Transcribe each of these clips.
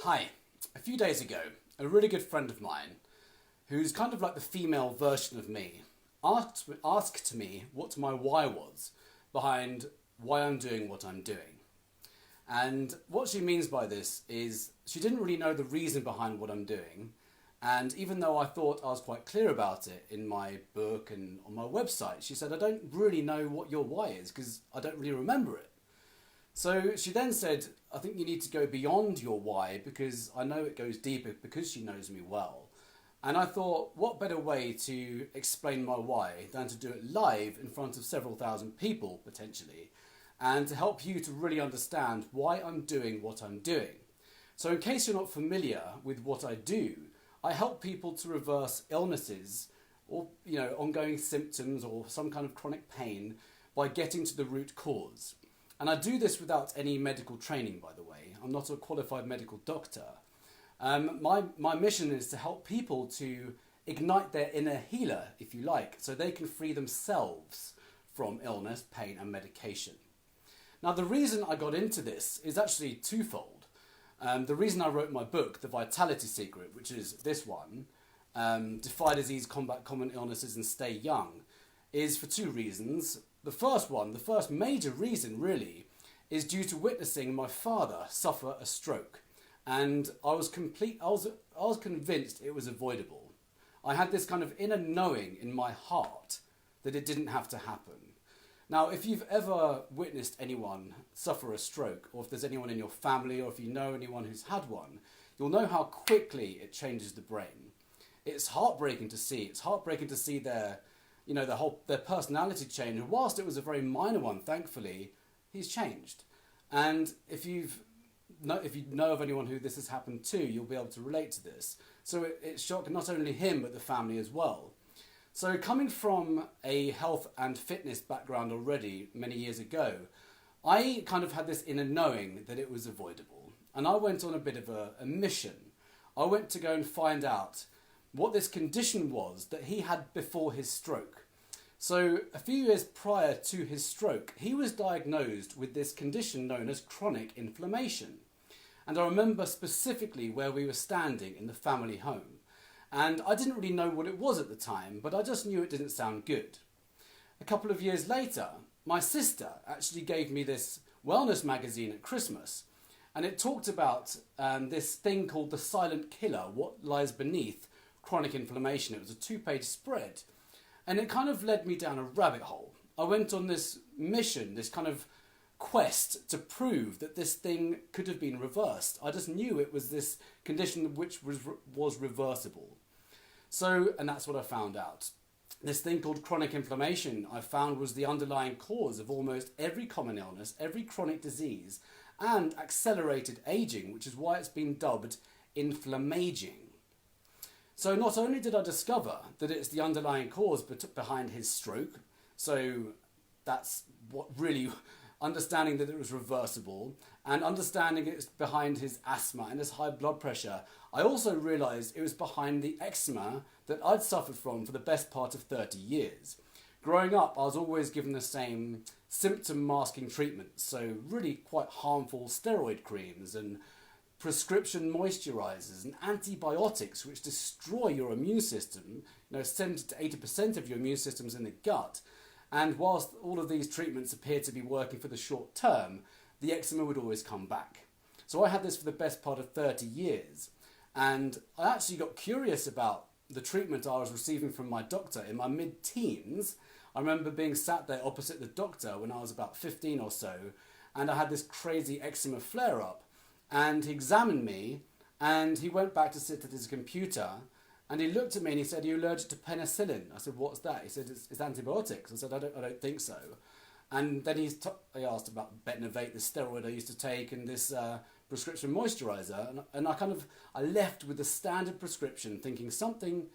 Hi. A few days ago, a really good friend of mine, who's kind of like the female version of me, asked me what my why was behind why I'm doing what I'm doing. And what she means by this is she didn't really know the reason behind what I'm doing. And even though I thought I was quite clear about it in my book and on my website, she said, I don't really know what your why is because I don't really remember it. So she then said, I think you need to go beyond your why because I know it goes deeper because she knows me well. And I thought, what better way to explain my why than to do it live in front of several thousand people, potentially, and to help you to really understand why I'm doing what I'm doing. So in case you're not familiar with what I do, I help people to reverse illnesses or ongoing symptoms or some kind of chronic pain by getting to the root cause. And I do this without any medical training, by the way. I'm not a qualified medical doctor. My mission is to help people to ignite their inner healer, if you like, so they can free themselves from illness, pain and medication. Now, the reason I got into this is actually twofold. The reason I wrote my book, The Vitality Secret, which is this one, Defy Disease, Combat Common Illnesses and Stay Young, is for two reasons. The first major reason really, is due to witnessing my father suffer a stroke. And I was convinced it was avoidable. I had this kind of inner knowing in my heart that it didn't have to happen. Now, if you've ever witnessed anyone suffer a stroke, or if there's anyone in your family, or if you know anyone who's had one, you'll know how quickly it changes the brain. It's heartbreaking to see. It's heartbreaking to see their personality change. And whilst it was a very minor one, thankfully, he's changed. And if you know of anyone who this has happened to, you'll be able to relate to this. So it shocked not only him, but the family as well. So coming from a health and fitness background already many years ago, I kind of had this inner knowing that it was avoidable. And I went on a bit of a mission. I went to go and find out what this condition was that he had before his stroke. So a few years prior to his stroke, he was diagnosed with this condition known as chronic inflammation. And I remember specifically where we were standing in the family home. And I didn't really know what it was at the time, but I just knew it didn't sound good. A couple of years later, my sister actually gave me this wellness magazine at Christmas. And it talked about this thing called the silent killer, what lies beneath chronic inflammation. It was a 2-page spread. And it kind of led me down a rabbit hole. I went on this mission, this kind of quest to prove that this thing could have been reversed. I just knew it was this condition which was reversible. So, and that's what I found out. This thing called chronic inflammation I found was the underlying cause of almost every common illness, every chronic disease, and accelerated aging, which is why it's been dubbed inflammaging. So not only did I discover that it's the underlying cause behind his stroke, so that's what really, understanding that it was reversible, and understanding it's behind his asthma and his high blood pressure, I also realised it was behind the eczema that I'd suffered from for the best part of 30 years. Growing up, I was always given the same symptom masking treatments, so really quite harmful steroid creams and prescription moisturizers and antibiotics which destroy your immune system. 70 to 80% of your immune system's in the gut. And whilst all of these treatments appear to be working for the short term, the eczema would always come back. So I had this for the best part of 30 years. And I actually got curious about the treatment I was receiving from my doctor in my mid-teens. I remember being sat there opposite the doctor when I was about 15 or so, and I had this crazy eczema flare-up. And he examined me, and he went back to sit at his computer, and he looked at me and he said, "Are you allergic to penicillin?" I said, "What's that?" He said, it's antibiotics. I said, I don't think so. And then he asked about Betnovate, the steroid I used to take, and this prescription moisturizer. And I left with the standard prescription thinking something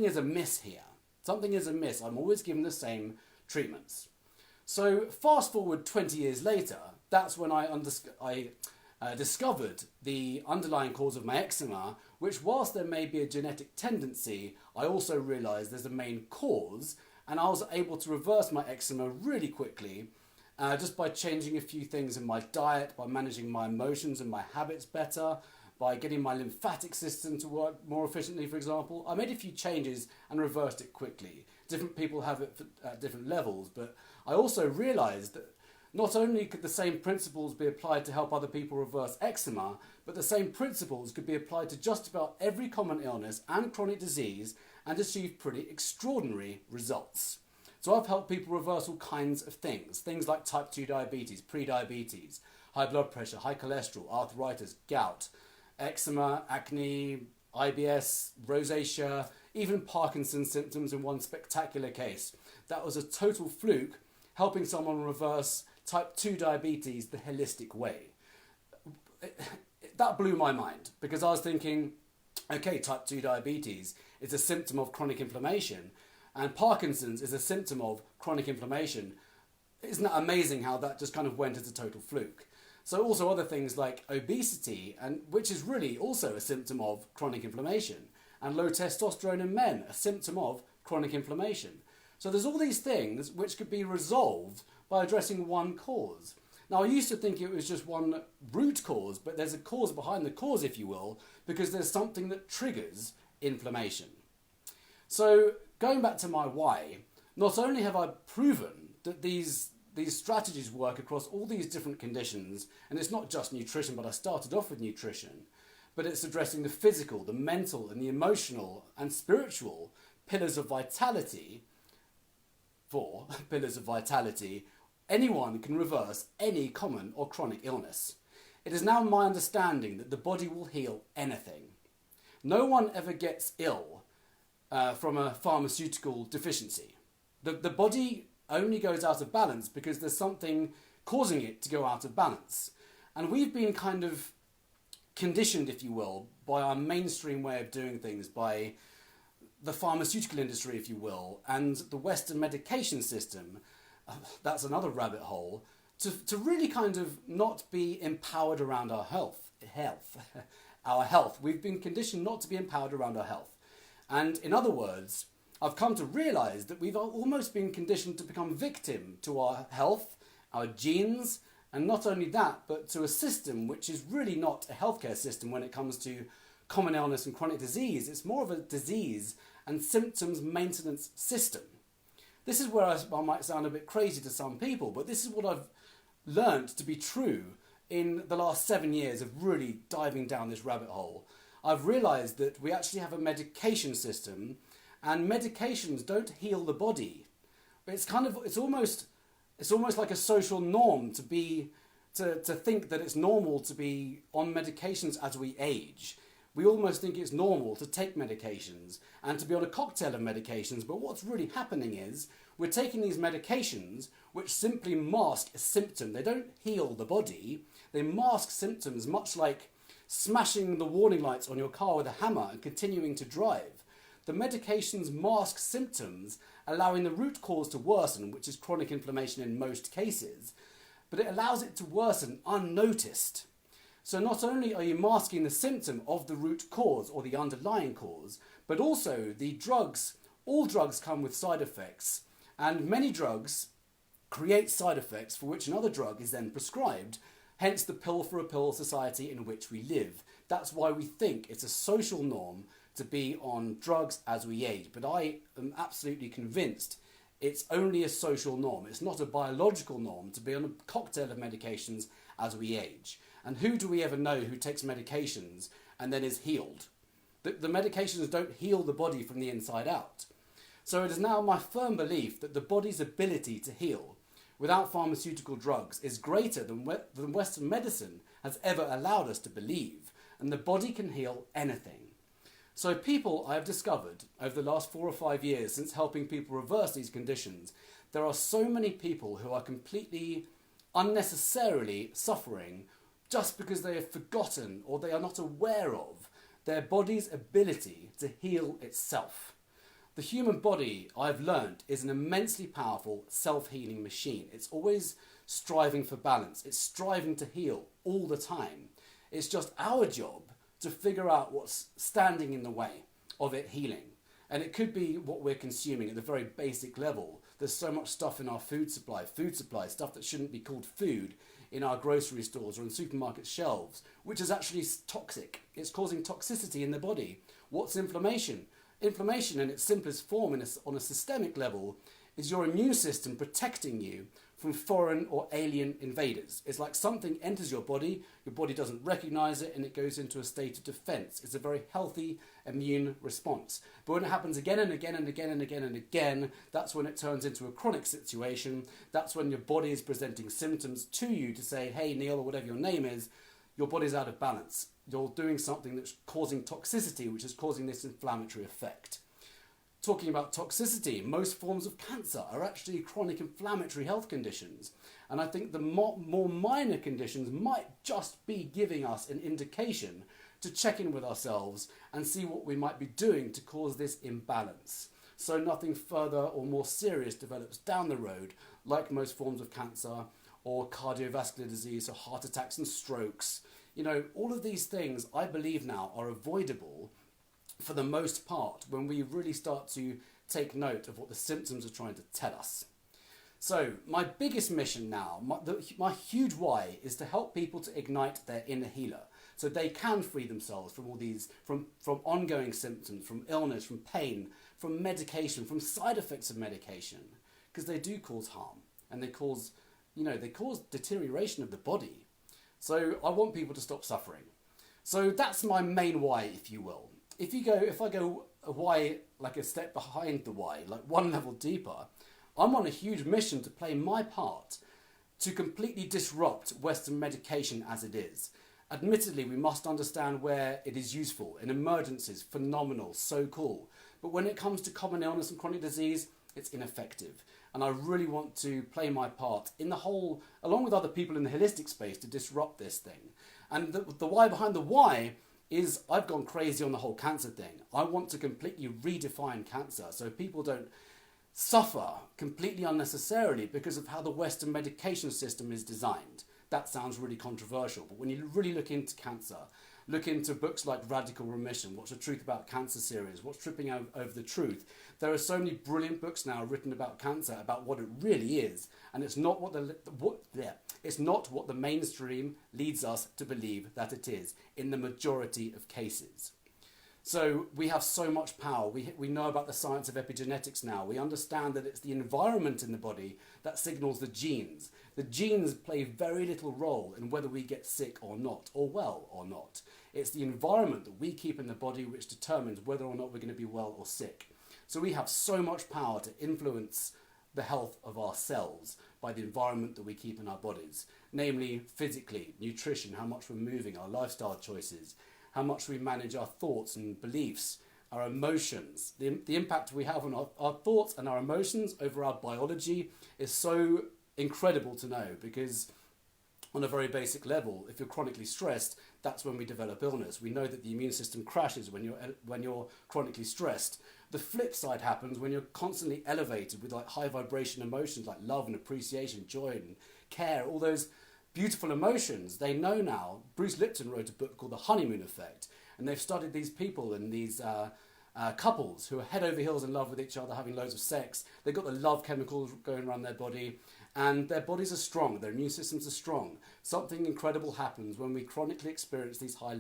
is amiss here. Something is amiss. I'm always given the same treatments. So fast forward 20 years later, that's when I discovered the underlying cause of my eczema, which whilst there may be a genetic tendency, I also realised there's a main cause, and I was able to reverse my eczema really quickly just by changing a few things in my diet, by managing my emotions and my habits better, by getting my lymphatic system to work more efficiently, for example. I made a few changes and reversed it quickly. Different people have it at different levels, but I also realised that not only could the same principles be applied to help other people reverse eczema, but the same principles could be applied to just about every common illness and chronic disease and achieve pretty extraordinary results. So I've helped people reverse all kinds of things like type 2 diabetes, pre-diabetes, high blood pressure, high cholesterol, arthritis, gout, eczema, acne, IBS, rosacea, even Parkinson's symptoms in one spectacular case. That was a total fluke, helping someone reverse type 2 diabetes the holistic way. That blew my mind because I was thinking, okay, type 2 diabetes is a symptom of chronic inflammation and Parkinson's is a symptom of chronic inflammation. Isn't that amazing how that just kind of went as a total fluke? So also other things like obesity, and which is really also a symptom of chronic inflammation, and low testosterone in men, a symptom of chronic inflammation. So there's all these things which could be resolved by addressing one cause. Now I used to think it was just one root cause, but there's a cause behind the cause, if you will, because there's something that triggers inflammation. So going back to my why, not only have I proven that these strategies work across all these different conditions, and it's not just nutrition, but I started off with nutrition, but it's addressing the physical, the mental, and the emotional and spiritual pillars of vitality. 4 pillars of vitality. Anyone can reverse any common or chronic illness. It is now my understanding that the body will heal anything. No one ever gets ill from a pharmaceutical deficiency. The body only goes out of balance because there's something causing it to go out of balance. And we've been kind of conditioned, if you will, by our mainstream way of doing things, by the pharmaceutical industry, if you will, and the Western medication system, that's another rabbit hole, to really kind of not be empowered around our health. Our health. We've been conditioned not to be empowered around our health. And in other words, I've come to realise that we've almost been conditioned to become victim to our health, our genes, and not only that, but to a system which is really not a healthcare system when it comes to common illness and chronic disease. It's more of a disease and symptoms maintenance system. This is where I might sound a bit crazy to some people, but this is what I've learned to be true in the last 7 years of really diving down this rabbit hole. I've realised that we actually have a medication system, and medications don't heal the body. It's almost like a social norm to think that it's normal to be on medications as we age. We almost think it's normal to take medications and to be on a cocktail of medications, but what's really happening is we're taking these medications which simply mask a symptom. They don't heal the body, they mask symptoms, much like smashing the warning lights on your car with a hammer and continuing to drive. The medications mask symptoms, allowing the root cause to worsen, which is chronic inflammation in most cases, but it allows it to worsen unnoticed. So not only are you masking the symptom of the root cause or the underlying cause, but also the drugs, all drugs come with side effects, and many drugs create side effects for which another drug is then prescribed, hence the pill for a pill society in which we live. That's why we think it's a social norm to be on drugs as we age, but I am absolutely convinced it's only a social norm. It's not a biological norm to be on a cocktail of medications as we age. And who do we ever know who takes medications and then is healed? The medications don't heal the body from the inside out. So it is now my firm belief that the body's ability to heal without pharmaceutical drugs is greater than Western medicine has ever allowed us to believe, and the body can heal anything. So people I have discovered over the last 4 or 5 years since helping people reverse these conditions, there are so many people who are completely unnecessarily suffering just because they have forgotten or they are not aware of their body's ability to heal itself. The human body, I've learned, is an immensely powerful self-healing machine. It's always striving for balance. It's striving to heal all the time. It's just our job to figure out what's standing in the way of it healing. And it could be what we're consuming at the very basic level. There's so much stuff in our food supply, stuff that shouldn't be called food, in our grocery stores or in supermarket shelves, which is actually toxic. It's causing toxicity in the body. What's inflammation? Inflammation in its simplest form on a systemic level is your immune system protecting you from foreign or alien invaders. It's like something enters your body doesn't recognize it, and it goes into a state of defense. It's a very healthy immune response. But when it happens again and again and again and again and again, that's when it turns into a chronic situation. That's when your body is presenting symptoms to you to say, hey, Neil, or whatever your name is, your body's out of balance. You're doing something that's causing toxicity, which is causing this inflammatory effect. Talking about toxicity, most forms of cancer are actually chronic inflammatory health conditions. And I think the more minor conditions might just be giving us an indication to check in with ourselves and see what we might be doing to cause this imbalance. So nothing further or more serious develops down the road, like most forms of cancer or cardiovascular disease or heart attacks and strokes. You know, all of these things I believe now are avoidable for the most part when we really start to take note of what the symptoms are trying to tell us. So my biggest mission now, my huge why, is to help people to ignite their inner healer so they can free themselves from all these, from ongoing symptoms, from illness, from pain, from medication, from side effects of medication, because they do cause harm and they cause deterioration of the body. So I want people to stop suffering. So that's my main why, if you will. If I go a why, like a step behind the why, like one level deeper, I'm on a huge mission to play my part to completely disrupt Western medication as it is. Admittedly, we must understand where it is useful. In emergencies, phenomenal, so cool. But when it comes to common illness and chronic disease, it's ineffective. And I really want to play my part in the whole, along with other people in the holistic space, to disrupt this thing. And the why behind the why is I've gone crazy on the whole cancer thing. I want to completely redefine cancer so people don't suffer completely unnecessarily because of how the Western medication system is designed. That sounds really controversial, but when you really look into cancer, look into books like Radical Remission, watch the Truth About Cancer series, watch Tripping Over the Truth. There are so many brilliant books now written about cancer, about what it really is, and it's not what the mainstream leads us to believe that it is in the majority of cases. So we have so much power. We know about the science of epigenetics now. We understand that it's the environment in the body that signals the genes. The genes play very little role in whether we get sick or not, or well or not. It's the environment that we keep in the body which determines whether or not we're going to be well or sick. So we have so much power to influence the health of our cells by the environment that we keep in our bodies, namely physically, nutrition, how much we're moving, our lifestyle choices, how much we manage our thoughts and beliefs, our emotions. The impact we have on our thoughts and our emotions over our biology is so incredible to know, because on a very basic level, if you're chronically stressed, that's when we develop illness. We know that the immune system crashes when you're chronically stressed. The flip side happens when you're constantly elevated with like high vibration emotions like love and appreciation, joy and care, all those beautiful emotions. They know now. Bruce Lipton wrote a book called The Honeymoon Effect, and they've studied these people and these couples who are head over heels in love with each other, having loads of sex. They've got the love chemicals going around their body, and their bodies are strong, their immune systems are strong. Something incredible happens when we chronically experience these high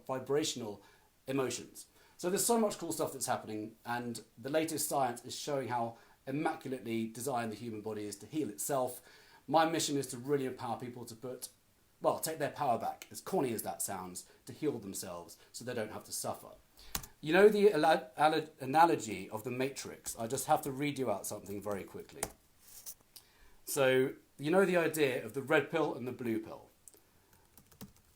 vibrational emotions. So there's so much cool stuff that's happening, and the latest science is showing how immaculately designed the human body is to heal itself. My mission is to really empower people to take their power back, as corny as that sounds, to heal themselves so they don't have to suffer. You know the analogy of the Matrix? I just have to read you out something very quickly. So, you know the idea of the red pill and the blue pill?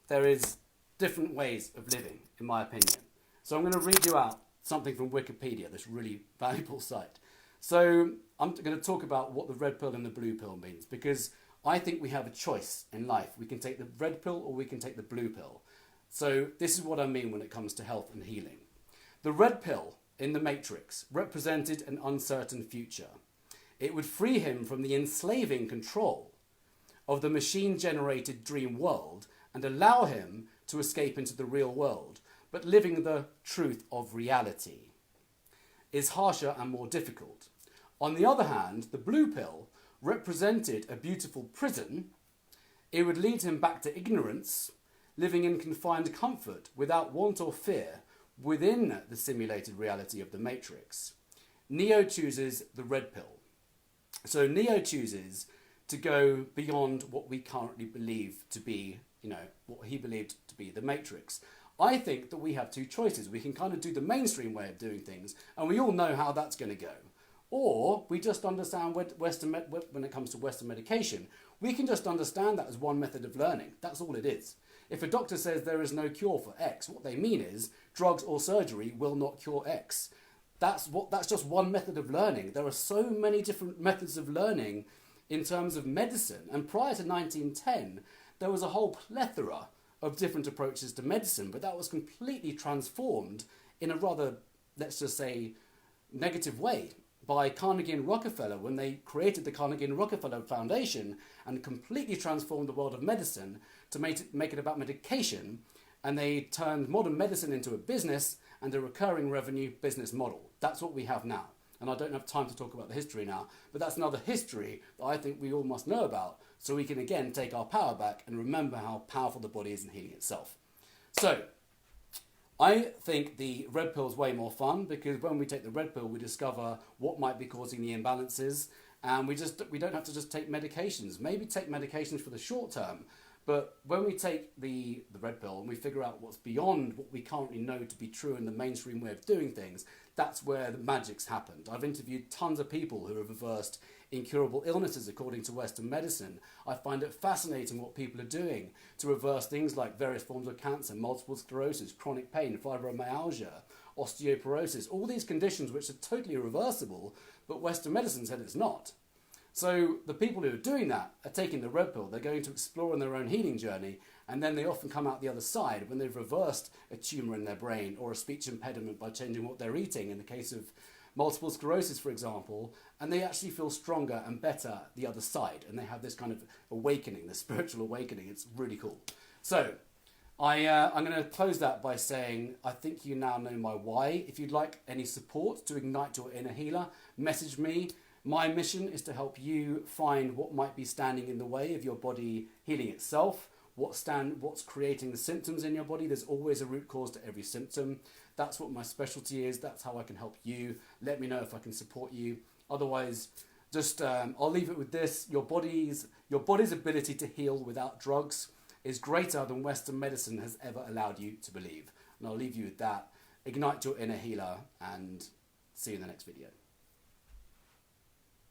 There is different ways of living, in my opinion. So I'm going to read you out something from Wikipedia, this really valuable site. So I'm going to talk about what the red pill and the blue pill means, because I think we have a choice in life. We can take the red pill or we can take the blue pill. So this is what I mean when it comes to health and healing. The red pill in the Matrix represented an uncertain future. It would free him from the enslaving control of the machine-generated dream world and allow him to escape into the real world, but living the truth of reality is harsher and more difficult. On the other hand, the blue pill represented a beautiful prison, it would lead him back to ignorance, living in confined comfort without want or fear within the simulated reality of the Matrix. Neo chooses the red pill. So Neo chooses to go beyond what we currently believe to be, what he believed to be the Matrix. I think that we have two choices. We can kind of do the mainstream way of doing things, and we all know how that's going to go. Or we just understand when it comes to Western medication, we can just understand that as one method of learning. That's all it is. If a doctor says there is no cure for X, what they mean is drugs or surgery will not cure X. That's just one method of learning. There are so many different methods of learning in terms of medicine. And prior to 1910, there was a whole plethora of different approaches to medicine, but that was completely transformed in a rather, let's just say, negative way by Carnegie and Rockefeller when they created the Carnegie and Rockefeller Foundation and completely transformed the world of medicine to make it about medication. And they turned modern medicine into a business and a recurring revenue business model. That's what we have now. And I don't have time to talk about the history now, but that's another history that I think we all must know about so we can again take our power back and remember how powerful the body is in healing itself. So, I think the red pill is way more fun because when we take the red pill, we discover what might be causing the imbalances, and we don't have to just take medications. Maybe take medications for the short term, but when we take the red pill and we figure out what's beyond what we currently know to be true in the mainstream way of doing things, that's where the magic's happened. I've interviewed tons of people who have reversed incurable illnesses according to Western medicine. I find it fascinating what people are doing to reverse things like various forms of cancer, multiple sclerosis, chronic pain, fibromyalgia, osteoporosis, all these conditions which are totally reversible, but Western medicine said it's not. So the people who are doing that are taking the red pill, they're going to explore on their own healing journey, and then they often come out the other side when they've reversed a tumour in their brain or a speech impediment by changing what they're eating, in the case of multiple sclerosis, for example, and they actually feel stronger and better the other side, and they have this kind of awakening, this spiritual awakening. It's really cool. So I'm going to close that by saying I think you now know my why. If you'd like any support to ignite your inner healer, message me. My mission is to help you find what might be standing in the way of your body healing itself, what's creating the symptoms in your body. There's always a root cause to every symptom. That's what my specialty is. That's how I can help you. Let me know if I can support you. Otherwise, just I'll leave it with this. Your body's ability to heal without drugs is greater than Western medicine has ever allowed you to believe. And I'll leave you with that. Ignite your inner healer and see you in the next video.